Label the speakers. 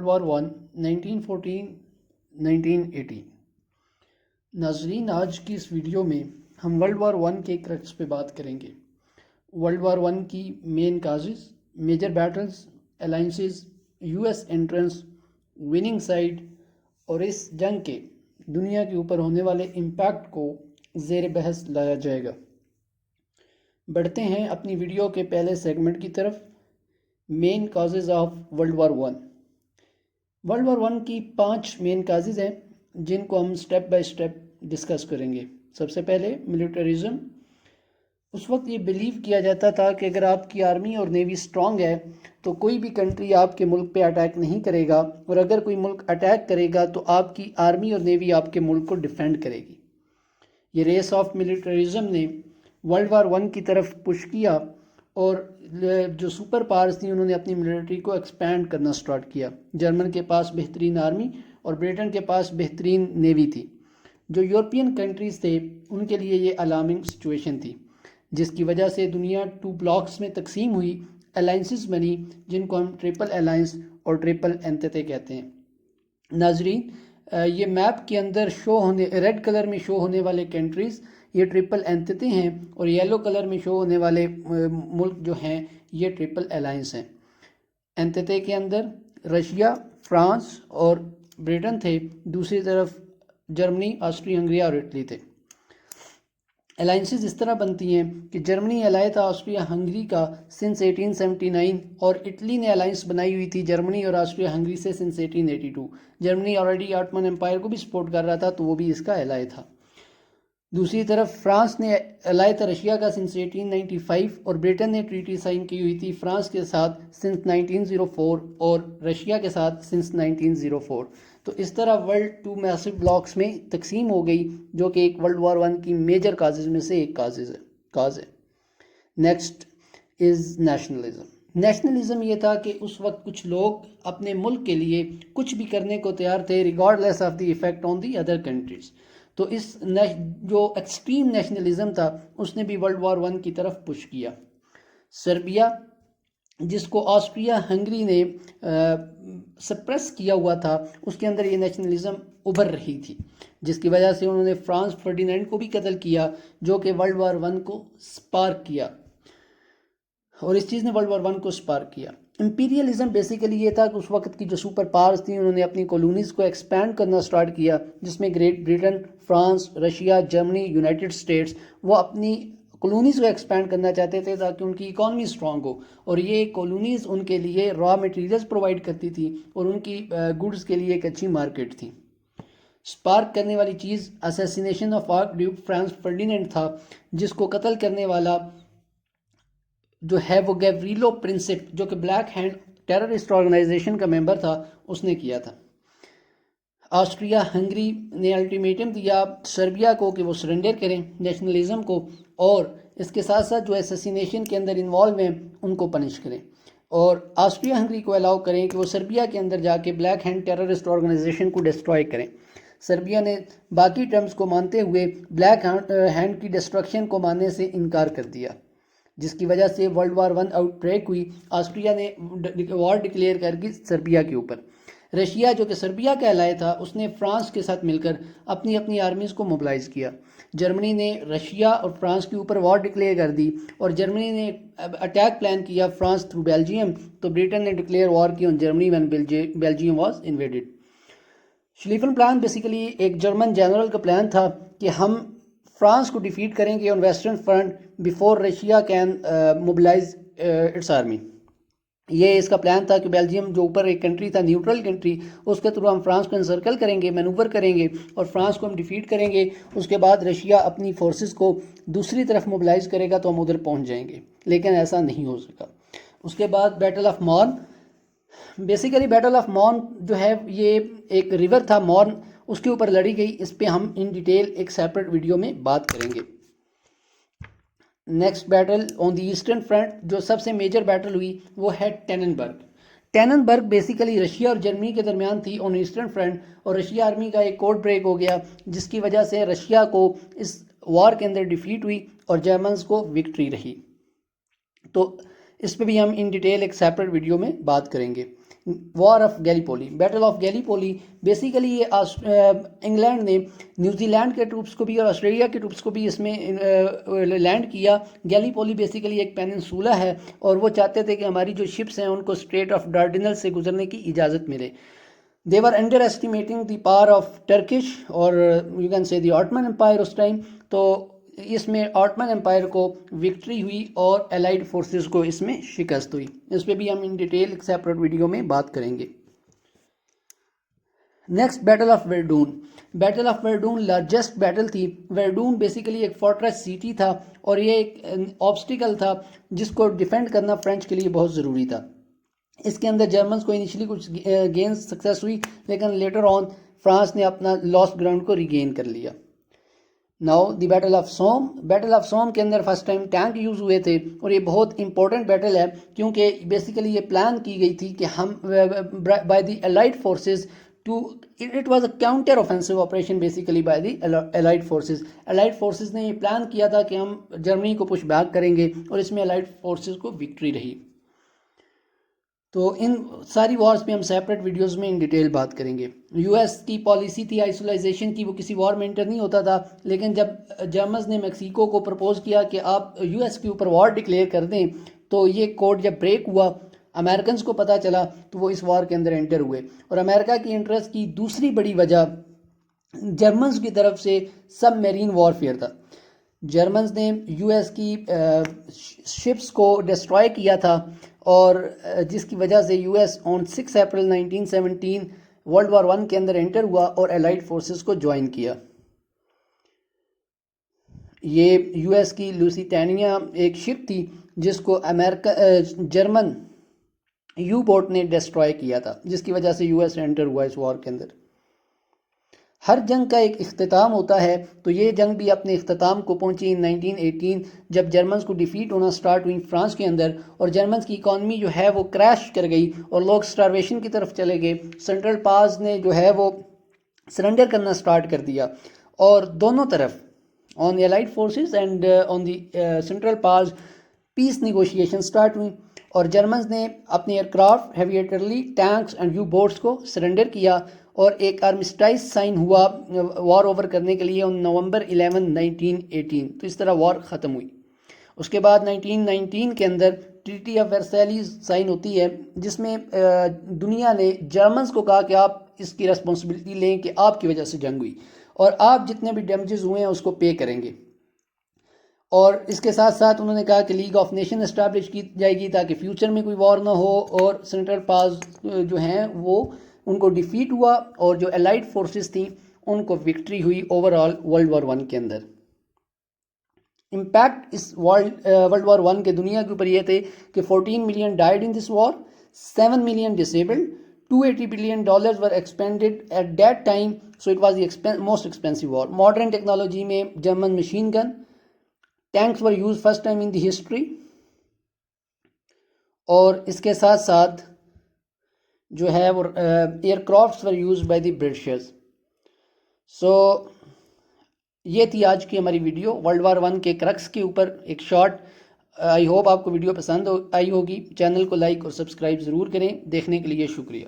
Speaker 1: وار one 1914-1918۔ ناظرین، آج کی اس ویڈیو میں ہم ورلڈ وار ون کے کرکس پہ بات کریں گے۔ ورلڈ وار ون کی main causes, major battles, alliances, U S entrance, winning side اور اس جنگ کے دنیا کے اوپر ہونے والے امپیکٹ کو زیر بحث لایا جائے گا۔ بڑھتے ہیں اپنی ویڈیو کے پہلے سیگمنٹ کی طرف، main causes of world war one. World war one کی 5 مین کازز ہیں جن کو ہم سٹیپ بائی سٹیپ ڈسکس کریں گے۔ سب سے پہلے ملٹرزم۔ اس وقت یہ بلیو کیا جاتا تھا کہ اگر آپ کی آرمی اور نیوی سٹرونگ ہے تو کوئی بھی کنٹری آپ کے ملک پہ اٹیک نہیں کرے گا، اور اگر کوئی ملک اٹیک کرے گا تو آپ کی آرمی اور نیوی آپ کے ملک کو ڈیفینڈ کرے گی۔ یہ ریس آف ملٹرزم نے ورلڈ وار ون کی طرف پش کیا، اور جو سپر پاورز تھیں انہوں نے اپنی ملٹری کو ایکسپینڈ کرنا سٹارٹ کیا۔ جرمن کے پاس بہترین آرمی اور برٹن کے پاس بہترین نیوی تھی۔ جو یورپین کنٹریز تھے ان کے لیے یہ الارمنگ سچویشن تھی، جس کی وجہ سے دنیا 2 بلاکس میں تقسیم ہوئی، الائنسز بنی جن کو ہم ٹرپل الائنس اور ٹرپل انٹیتے کہتے ہیں۔ ناظرین، یہ میپ کے اندر ریڈ کلر میں شو ہونے والے کنٹریز یہ ٹرپل انٹیتے ہیں، اور یلو کلر میں شو ہونے والے ملک جو ہیں یہ ٹرپل الائنس ہیں۔ انٹیتے کے اندر رشیا، فرانس اور برٹن تھے، دوسری طرف جرمنی، آسٹری ہنگری اور اٹلی تھے۔ الائنسز اس طرح بنتی ہیں کہ جرمنی الائی تھا آسٹریا ہنگری کا سنس 1879، اور اٹلی نے الائنس بنائی ہوئی تھی جرمنی اور آسٹریا ہنگری سے سنس 1882۔ جرمنی آلریڈی آٹمن امپائر کو بھی سپورٹ کر رہا تھا تو وہ بھی اس کا الائی تھا۔ دوسری طرف فرانس نے الائی تھا رشیا کا سنس 1895، اور برٹن نے ٹریٹی سائن کی ہوئی تھی فرانس کے ساتھ سنس 1904 اور رشیا کے ساتھ سنس 1904۔ تو اس طرح ورلڈ 2 میسو بلاکس میں تقسیم ہو گئی، جو کہ ایک ورلڈ وار ون کی میجر کازز میں سے ایک کاز ہے۔ Next is nationalism. نیشنلزم یہ تھا کہ اس وقت کچھ لوگ اپنے ملک کے لیے کچھ بھی کرنے کو تیار تھے regardless of the effect on the other countries. تو اس جو ایکسٹریم نیشنلزم تھا اس نے بھی ورلڈ وار ون کی طرف پش کیا۔ سربیا، جس کو آسٹریا ہنگری نے سپریس کیا ہوا تھا، اس کے اندر یہ نیشنلزم ابھر رہی تھی، جس کی وجہ سے انہوں نے فرانس فرڈینینڈ کو بھی قتل کیا، جو کہ ورلڈ وار ون کو سپارک کیا، اور اس چیز نے ورلڈ وار ون کو سپارک کیا۔ امپیریلزم بیسیکلی یہ تھا کہ اس وقت کی جو سپر پاورز تھیں انہوں نے اپنی کالونیز کو ایکسپینڈ کرنا سٹارٹ کیا، جس میں گریٹ برٹن، فرانس، رشیا، جرمنی، یونائٹڈ اسٹیٹس، وہ اپنی کالونیز کو ایکسپینڈ کرنا چاہتے تھے تاکہ ان کی اکانومی سٹرونگ ہو، اور یہ کالونیز ان کے لیے را مٹیریلز پرووائڈ کرتی تھی اور ان کی گڈز کے لیے ایک اچھی مارکیٹ تھی۔ سپارک کرنے والی چیز assassination of archduke Franz Ferdinand تھا، جس کو قتل کرنے والا جو ہے وہ گیوریلو پرنسپ، جو کہ بلیک ہینڈ ٹیررسٹ آرگنائزیشن کا ممبر تھا، اس نے کیا تھا۔ آسٹریا ہنگری نے الٹیمیٹم دیا سربیا کو کہ وہ سرنڈر کریں نیشنلزم کو، اور اس کے ساتھ ساتھ جو اسیسینیشن کے اندر انوالو ہیں ان کو پنش کریں، اور آسٹریا ہنگری کو الاؤ کریں کہ وہ سربیا کے اندر جا کے بلیک ہینڈ ٹیررسٹ آرگنائزیشن کو ڈسٹروائے کریں۔ سربیا نے باقی ٹرمز کو مانتے ہوئے بلیک ہینڈ کی ڈسٹرکشن کو ماننے سے انکار کر دیا، جس کی وجہ سے world war one outbreak ہوئی۔ آسٹریا نے وار ڈکلیئر کر دی سربیا کے اوپر۔ رشیا، جو کہ سربیا کا الائی تھا، اس نے فرانس کے ساتھ مل کر اپنی آرمیز کو موبلائز کیا۔ جرمنی نے رشیا اور فرانس کے اوپر وار ڈکلیئر کر دی، اور جرمنی نے اٹیک پلان کیا فرانس تھرو بیلجیم، تو برٹن نے ڈکلیئر وار کی on Germany when Belgium was invaded. Schlieffen plan basically ایک جرمن جنرل کا پلان تھا کہ ہم فرانس کو ڈیفیٹ کریں گے on western front before Russia can mobilize its army. یہ اس کا پلان تھا کہ بیلجیم جو اوپر ایک کنٹری تھا، نیوٹرل کنٹری، اس کے تھرو ہم فرانس کو انسرکل کریں گے، مینوور کریں گے اور فرانس کو ہم ڈیفیٹ کریں گے۔ اس کے بعد رشیا اپنی فورسز کو دوسری طرف موبلائز کرے گا تو ہم ادھر پہنچ جائیں گے، لیکن ایسا نہیں ہو سکا۔ اس کے بعد بیٹل آف مارن۔ بیسیکلی بیٹل آف مارن جو ہے یہ ایک ریور تھا مارن، اس کے اوپر لڑی گئی، اس پہ ہم ان ڈیٹیل ایک سیپریٹ ویڈیو میں بات کریں گے۔ نیکسٹ بیٹل آن دی ایسٹرن فرنٹ، جو سب سے میجر بیٹل ہوئی وہ ہے ٹیننبرگ۔ ٹیننبرگ بیسیکلی رشیا اور جرمنی کے درمیان تھی آن ایسٹرن فرنٹ، اور رشیا آرمی کا ایک کوڈ بریک ہو گیا، جس کی وجہ سے رشیا کو اس وار کے اندر ڈیفیٹ ہوئی اور جرمنز کو وکٹری رہی۔ تو اس پہ بھی ہم ان ڈیٹیل ایک سیپریٹ ویڈیو میں بات کریں گے۔ War of Gallipoli, battle of Gallipoli, basically یہ انگلینڈ نے نیوزی لینڈ کے ٹروپس کو بھی اور آسٹریلیا کے ٹروپس کو بھی اس میں لینڈ کیا۔ گیلیپولی بیسیکلی ایک پیننسولا ہے اور وہ چاہتے تھے کہ ہماری جو شپس ہیں ان کو اسٹریٹ آف ڈارڈنل سے گزرنے کی اجازت ملے۔ They were underestimating the power of Turkish or you can say the Ottoman Empire اس ٹائم، تو اس میں آٹمن امپائر کو وکٹری ہوئی اور الائڈ فورسز کو اس میں شکست ہوئی۔ اس پہ بھی ہم ان ڈیٹیل ایک سیپریٹ ویڈیو میں بات کریں گے۔ Next battle of Verdun. Battle of Verdun largest battle تھی۔ ویرڈون بیسیکلی ایک فورٹریس سٹی تھا اور یہ ایک آبسٹیکل تھا جس کو ڈیفینڈ کرنا فرینچ کے لیے بہت ضروری تھا۔ اس کے اندر جرمنز کو انیشلی کچھ گینز سکسیس ہوئی لیکن لیٹر آن فرانس نے اپنا لاسٹ گراؤنڈ کو ریگین کر لیا۔ ناؤ دی بیٹل آف سوم۔ بیٹل آف سوم کے اندر فرسٹ ٹائم ٹینک یوز ہوئے تھے اور یہ بہت امپورٹنٹ بیٹل ہے کیونکہ بیسیکلی یہ پلان کی گئی تھی کہ ہم by the allied forces to it was a counter offensive operation basically by the allied forces. Allied forces نے یہ پلان کیا تھا کہ ہم جرمنی کو پش بیک کریں گے اور اس میں الائڈ فورسز کو وکٹری رہی۔ تو ان ساری وارز پہ ہم سیپریٹ ویڈیوز میں ان ڈیٹیل بات کریں گے۔ یو ایس کی پالیسی تھی آئسولائزیشن کی، وہ کسی وار میں انٹر نہیں ہوتا تھا، لیکن جب جرمنز نے میکسیکو کو پرپوز کیا کہ آپ یو ایس کے اوپر وار ڈکلیئر کر دیں تو یہ کوڈ جب بریک ہوا امریکنز کو پتہ چلا تو وہ اس وار کے اندر انٹر ہوئے۔ اور امریکہ کی انٹرسٹ کی دوسری بڑی وجہ جرمنز کی طرف سے سب میرین وارفیئر تھا۔ جرمنز نے یو ایس کی شپس کو ڈسٹرائے کیا تھا اور جس کی وجہ سے یو ایس آن 6 اپریل 1917 ورلڈ وار 1 کے اندر انٹر ہوا اور الائڈ فورسز کو جوائن کیا۔ یہ یو ایس کی لوسیٹینیا ایک شپ تھی جس کو جرمن یو بوٹ نے ڈسٹرائے کیا تھا، جس کی وجہ سے یو ایس انٹر ہوا اس وار کے اندر۔ ہر جنگ کا ایک اختتام ہوتا ہے، تو یہ جنگ بھی اپنے اختتام کو پہنچی 1918 جب جرمنز کو ڈیفیٹ ہونا سٹارٹ ہوئی فرانس کے اندر اور جرمنز کی اکانومی جو ہے وہ کریش کر گئی اور لوگ سٹارویشن کی طرف چلے گئے۔ سینٹرل پاز نے جو ہے وہ سرنڈر کرنا سٹارٹ کر دیا اور دونوں طرف on the allied forces and on the Central Powers peace negotiation start ہوئی اور جرمنز نے اپنے aircraft, heavy artillery, tanks and U boats کو سرنڈر کیا اور ایک آرمسٹائز سائن ہوا وار اوور کرنے کے لیے نومبر 11 1918۔ تو اس طرح وار ختم ہوئی۔ اس کے بعد 1919 کے اندر ٹریٹی آف ورسائلیز سائن ہوتی ہے جس میں دنیا نے جرمنز کو کہا کہ آپ اس کی ریسپانسبلٹی لیں کہ آپ کی وجہ سے جنگ ہوئی اور آپ جتنے بھی ڈیمیجز ہوئے ہیں اس کو پے کریں گے۔ اور اس کے ساتھ ساتھ انہوں نے کہا کہ لیگ آف نیشن اسٹیبلش کی جائے گی تاکہ فیوچر میں کوئی وار نہ ہو، اور سینٹرل پاز جو ہیں وہ ان کو ڈیفیٹ ہوا اور جو الائڈ فورسز تھیں ان کو وکٹری ہوئی اوور آل ورلڈ وار 1 کے اندر۔ امپیکٹ اس ورلڈ وار 1 کے دنیا کے اوپر یہ تھے کہ 14 million died in this war, 7 million disabled, $280 billion were expended at that time, so it was the most expensive war. Modern technology میں German machine gun, tanks were used first time in the history، اور اس کے ساتھ ساتھ جو ہے وہ aircrafts were used by the Britishers۔ So یہ تھی آج کی ہماری ویڈیو ورلڈ وار 1 کے کرکس کے اوپر ایک شارٹ۔ آئی ہوپ آپ کو ویڈیو پسند آئی ہوگی۔ چینل کو لائک اور سبسکرائب ضرور کریں۔ دیکھنے کے لیے شکریہ۔